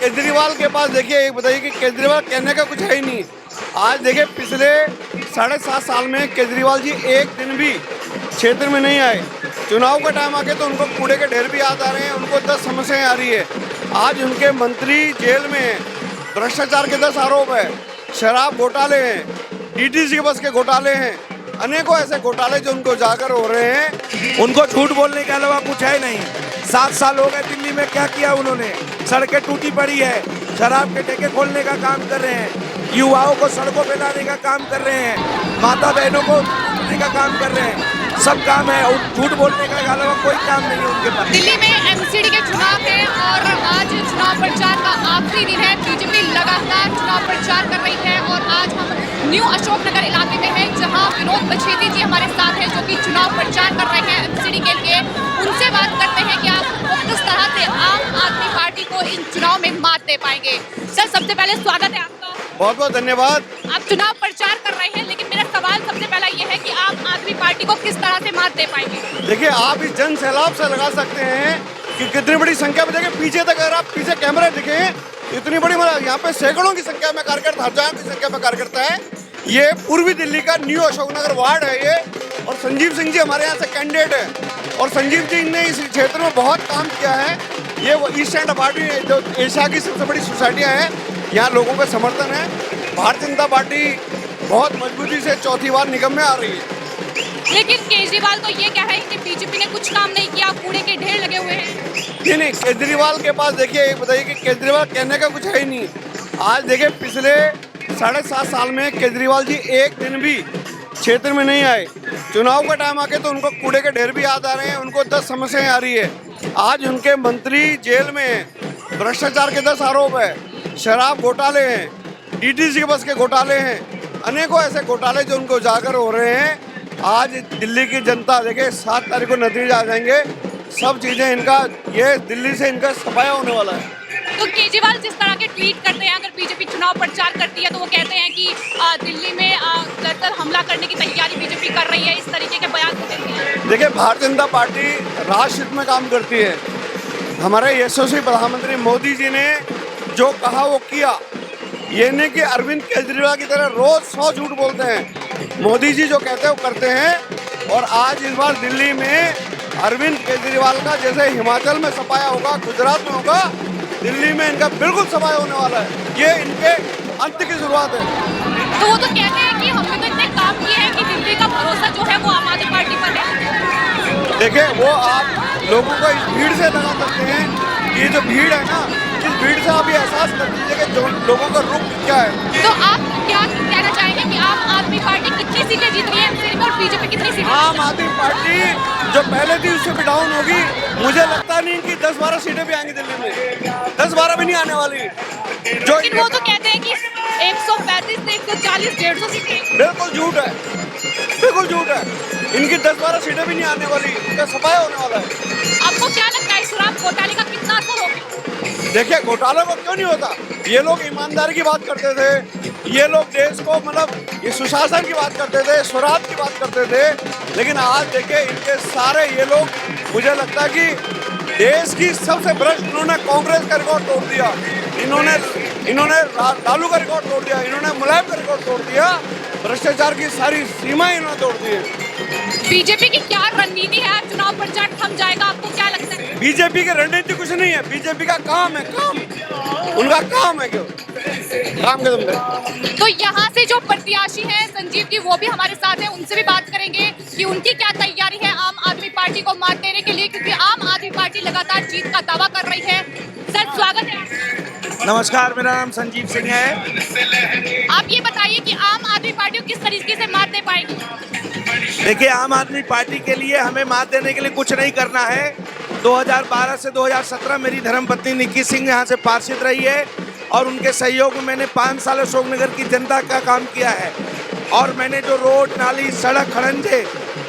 केजरीवाल के पास देखिए, एक बताइए कि केजरीवाल कहने का कुछ है ही नहीं। आज देखिए, पिछले 7.5 साल में केजरीवाल जी एक दिन भी क्षेत्र में नहीं आए। चुनाव का टाइम आके तो उनको कूड़े के ढेर भी याद आ रहे हैं, उनको 10 समस्याएं आ रही है। आज उनके मंत्री जेल में हैं, भ्रष्टाचार के 10 आरोप है, शराब घोटाले हैं, डीटीसी के बस के घोटाले हैं, अनेकों ऐसे घोटाले जो उनको उजागर हो रहे हैं। उनको झूठ बोलने के अलावा कुछ है नहीं। 7 साल हो गए, दिल्ली में क्या किया उन्होंने? सड़कें टूटी पड़ी है, शराब के ठेके खोलने का काम कर रहे हैं, युवाओं को सड़कों पे लाने का काम कर रहे हैं, माता बहनों को लाने का काम कर रहे हैं। सब काम है और झूठ बोलने के अलावा कोई काम नहीं है उनके पास। दिल्ली में एमसीडी के चुनाव है और आज चुनाव प्रचार का आखिरी दिन है। बीजेपी लगातार चुनाव प्रचार कर रही है और आज हम न्यू अशोकनगर इलाके में हैं, जहां विनोद बछेती जी हमारे साथ हैं, जो कि चुनाव प्रचार कर रहे हैं एमसीडी के लिए। उनसे बात करते हैं कि आप किस तरह से आम आदमी पार्टी को इन चुनाव में मात दे पाएंगे। सर, सबसे पहले स्वागत है आपका। बहुत बहुत धन्यवाद। आप चुनाव प्रचार कर रहे हैं, लेकिन मेरा सवाल सबसे पहला ये है कि आम आदमी पार्टी को किस तरह से मात दे पाएंगे? देखिए, आप इस जन सैलाब से लगा सकते हैं कि कितनी बड़ी संख्या में, देखिए पीछे तक अगर आप पीछे कैमरे दिखें, इतनी बड़ी, मतलब यहाँ पे सैकड़ों की संख्या में कार्यकर्ता, हजारों की संख्या में कार्यकर्ता है। ये पूर्वी दिल्ली का न्यू अशोकनगर वार्ड है ये, और संजीव सिंह जी हमारे यहाँ से कैंडिडेट है, और संजीव जी ने इस क्षेत्र में बहुत काम किया है। ये वो ईस्ट एंड पार्टी जो एशिया की सबसे बड़ी सोसाइटियाँ हैं, यहाँ लोगों का समर्थन है। भारतीय जनता पार्टी बहुत मजबूती से चौथी बार निगम में आ रही है। लेकिन केजरीवाल तो ये कह रहे हैं कि बीजेपी ने कुछ काम नहीं किया, कूड़े के ढेर लगे हुए हैं। नहीं, केजरीवाल के पास देखिए, एक बताइए कि केजरीवाल कहने का कुछ है ही नहीं। आज देखिए, पिछले 7.5 साल में केजरीवाल जी एक दिन भी क्षेत्र में नहीं आए। चुनाव का टाइम आके तो उनको कूड़े के ढेर भी याद आ रहे हैं, उनको 10 समस्याएं आ रही है। आज उनके मंत्री जेल में हैं, भ्रष्टाचार के 10 आरोप है, शराब घोटाले हैं, डीटीसी के बस के घोटाले हैं, अनेकों ऐसे घोटाले जो उनको उजागर हो रहे हैं। आज दिल्ली की जनता देखिए, 7 तारीख को नतीजे आ जाएंगे, सब चीजें इनका, ये दिल्ली से इनका सफाया होने वाला है। तो केजरीवाल जिस तरह के ट्वीट करते हैं, अगर बीजेपी चुनाव प्रचार करती है तो वो कहते हैं कि दिल्ली में जर हमला करने की तैयारी बीजेपी कर रही है, इस तरीके के बयान देती है। देखिए, भारतीय जनता पार्टी राष्ट्र हित में काम करती है। हमारे यशस्वी प्रधानमंत्री मोदी जी ने जो कहा वो किया। ये नहीं कि अरविंद केजरीवाल की तरह रोज 100 झूठ बोलते हैं। मोदी जी जो कहते हैं वो करते हैं। और आज इस बार दिल्ली में अरविंद केजरीवाल का जैसे हिमाचल में सफाया होगा, गुजरात में होगा, दिल्ली में इनका बिल्कुल सफाया होने वाला है। ये इनके अंत की शुरुआत है। तो वो तो कहते हैं कि हमने तो इतने काम किए हैं कि दिल्ली का भरोसा जो है वो आम आदमी पार्टी पर है। देखिए, वो आप लोगों को इस भीड़ से लगा सकते हैं। ये जो भीड़ है ना, इस भीड़ से आप ये एहसास कर दीजिए कि जो लोगों का रुख क्या है। तो आप क्या कहना चाहेंगे कि आम आदमी पार्टी कितनी सीटें जीत रही है और बीजेपी कितनी सीटें? आम आदमी पार्टी जो पहले थी उससे भी डाउन होगी। मुझे लगता नहीं कि 10-12 सीटें भी आएंगी दिल्ली में, 10-12 भी नहीं आने वाली। लेकिन वो तो कहते हैं कि 135 से 140, 150 सीटें। बिल्कुल झूठ है, बिल्कुल झूठ है। इनकी 10-12 सीटें भी नहीं आने वाली, इनका सफाया होने वाला है। आपको क्या लगता है शराब घोटाले का कितना असर होगा? देखिए, घोटालों को क्यों नहीं होता? ये लोग ईमानदारी की बात करते थे, ये लोग देश को, मतलब ये सुशासन की बात करते थे, स्वराज की बात करते थे। लेकिन आज देखिए, इनके सारे ये लोग, मुझे लगता है कि देश की सबसे भ्रष्ट, इन्होंने कांग्रेस का रिकॉर्ड तोड़ दिया, इन्होंने लालू का रिकॉर्ड तोड़ दिया, इन्होंने मुलायम का रिकॉर्ड तोड़ दिया, भ्रष्टाचार की सारी सीमाएं इन्होंने तोड़ दी है। बीजेपी की क्या रणनीति है? चुनाव प्रचार थम जाएगा, आपको क्या लगता है? बीजेपी की रणनीति कुछ नहीं है, बीजेपी का काम है, काम, उनका काम है, क्यों काम के तुम। तो यहाँ से जो प्रत्याशी हैं संजीव जी, वो भी हमारे साथ हैं, उनसे भी बात करेंगे कि उनकी क्या तैयारी है आम आदमी पार्टी को मात देने के लिए, क्योंकि आम आदमी पार्टी लगातार जीत का दावा कर रही है। सर, स्वागत है। नमस्कार, मेरा नाम संजीव सिंह है। आप ये बताइए कि आम आदमी पार्टी को किस तरीके से मात दे पाएगी? देखिए, आम आदमी पार्टी के लिए हमें मात देने के लिए कुछ नहीं करना है। 2012 से 2017 मेरी धर्मपत्नी निक्की सिंह यहाँ से पार्षद रही है और उनके सहयोग में मैंने 5 साल अशोकनगर की जनता का काम किया है। और मैंने जो रोड, नाली, सड़क, खड़ंजे,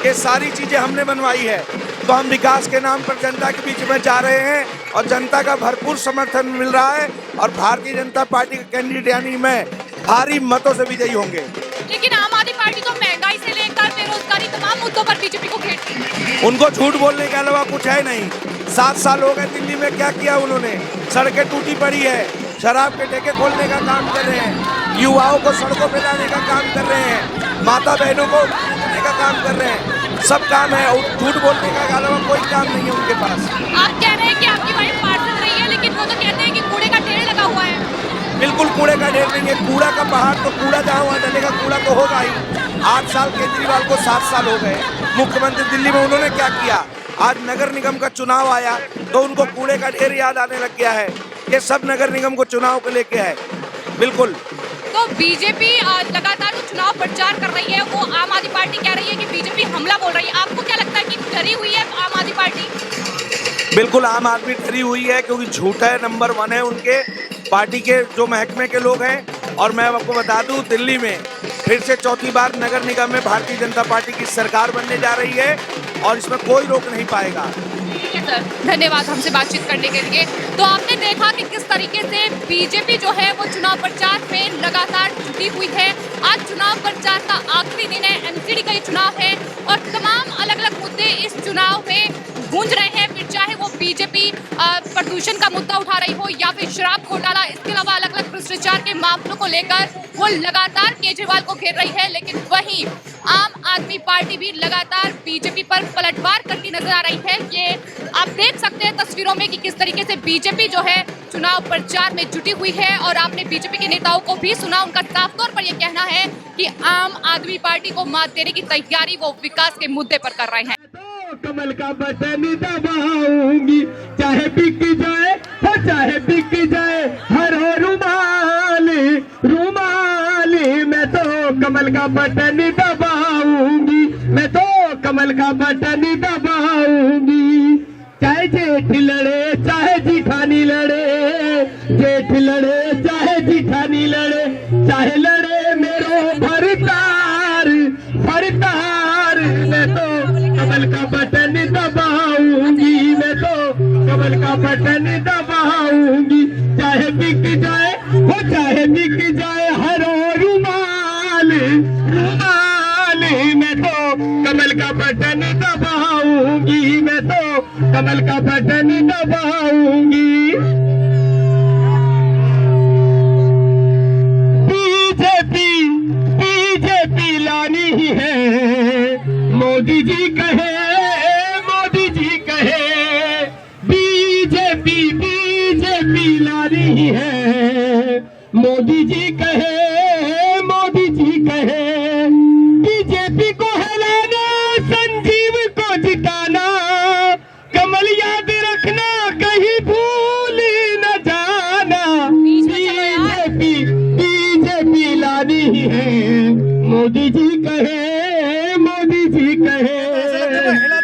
ये सारी चीज़ें हमने बनवाई है। तो हम विकास के नाम पर जनता के बीच में जा रहे हैं और जनता का भरपूर समर्थन मिल रहा है और भारतीय जनता पार्टी के कैंडिडेट यानी मैं भारी मतों से विजयी होंगे। लेकिन आम आदमी पार्टी तो महंगाई से लेकर बेरोजगारी तमाम मुद्दों पर बीजेपी को घेरती है। उनको झूठ बोलने के अलावा कुछ है नहीं। 7 साल हो गए, दिल्ली में क्या किया उन्होंने? सड़कें टूटी पड़ी है, शराब के ठेके खोलने का काम कर रहे हैं, युवाओं को सड़कों पे लाने का काम कर रहे हैं, माता बहनों को करने का काम कर रहे हैं। सब काम है और झूठ बोलने का अलावा कोई काम नहीं है उनके पास। आप कह रहे हैं कि आपकी वाइफ पार्षद रही है, लेकिन वो तो कहते हैं कि कूड़े का ढेर लगा हुआ है। बिल्कुल कूड़े का ढेर नहीं है, कूड़ा का पहाड़, तो कूड़ा जहाँ वहाँ डलेगा, कूड़ा तो होगा ही। 8 साल केजरीवाल को 7 साल हो गए मुख्यमंत्री, दिल्ली में उन्होंने क्या किया? आज नगर निगम का चुनाव आया तो उनको कूड़े का ढेर याद आने लग गया है। ये सब नगर निगम को चुनाव को लेके है। बिल्कुल। तो बीजेपी लगातार जो चुनाव प्रचार कर रही है, वो आम आदमी पार्टी कह रही है कि बीजेपी हमला बोल रही है। आपको क्या लगता है कि डरी हुई है आम आदमी पार्टी? बिल्कुल आम आदमी डरी हुई है, क्योंकि झूठा है, नंबर 1 है उनके पार्टी के जो महकमे के लोग हैं। और मैं आपको बता दूं, दिल्ली में फिर से चौथी बार नगर निगम में भारतीय जनता पार्टी की सरकार बनने जा रही है और इसमें कोई रोक नहीं पाएगा। ठीक है सर, धन्यवाद हमसे बातचीत करने के लिए। तो आपने देखा कि किस तरीके से बीजेपी जो है वो चुनाव प्रचार में लगातार जुटी हुई है। आज चुनाव प्रचार का आखिरी दिन है, एमसीडी का ये चुनाव है और तमाम अलग अलग मुद्दे इस चुनाव में गूंज रहे हैं। फिर चाहे वो बीजेपी प्रदूषण का मुद्दा उठा रही हो या फिर शराब घोटाला, इसके अलावा अलग अलग भ्रष्टाचार के मामलों को लेकर वो लगातार केजरीवाल को घेर रही है। लेकिन वहीं आम आदमी पार्टी भी लगातार बीजेपी पर पलटवार करती नजर आ रही है। ये आप देख सकते हैं तस्वीरों में कि किस तरीके से बीजेपी जो है चुनाव प्रचार में जुटी हुई है। और आपने बीजेपी के नेताओं को भी सुना, उनका साफ तौर पर यह कहना है कि आम आदमी पार्टी को मात देने की तैयारी वो विकास के मुद्दे पर कर रहे हैं। कमल का बटन दबाऊंगी, चाहे बिक जाए हो चाहे बिक जाए हर रुमाल रुमाल, मैं तो कमल का बटन दबाऊंगी, मैं तो कमल का बटन दबाऊंगी। चाहे जेठ लड़े चाहे जिठानी लड़े, जेठ लड़े चाहे जिठानी लड़े, चाहे लड़े मेरो भरतार भरतार, मैं तो कमल का बटन दबाऊंगी, मैं तो कमल का बटन दबाऊंगी। चाहे बिक जाए हो चाहे बिक जाए हर रुमाल रुमाल, मैं तो कमल का बटन दबाऊंगी, मैं तो कमल का बटन दबाऊंगी। बीजेपी बीजेपी लानी ही है, मोदी जी कहे मोदी जी कहे, बीजेपी बीजेपी लानी ही है, मोदी जी कहे मोदी जी कहे। बीजेपी को हराना संजीव को जिताना, कमल याद रखना कहीं भूल न जाना। बीजेपी बीजेपी लानी ही है, मोदी जी कहे मोदी जी कहे।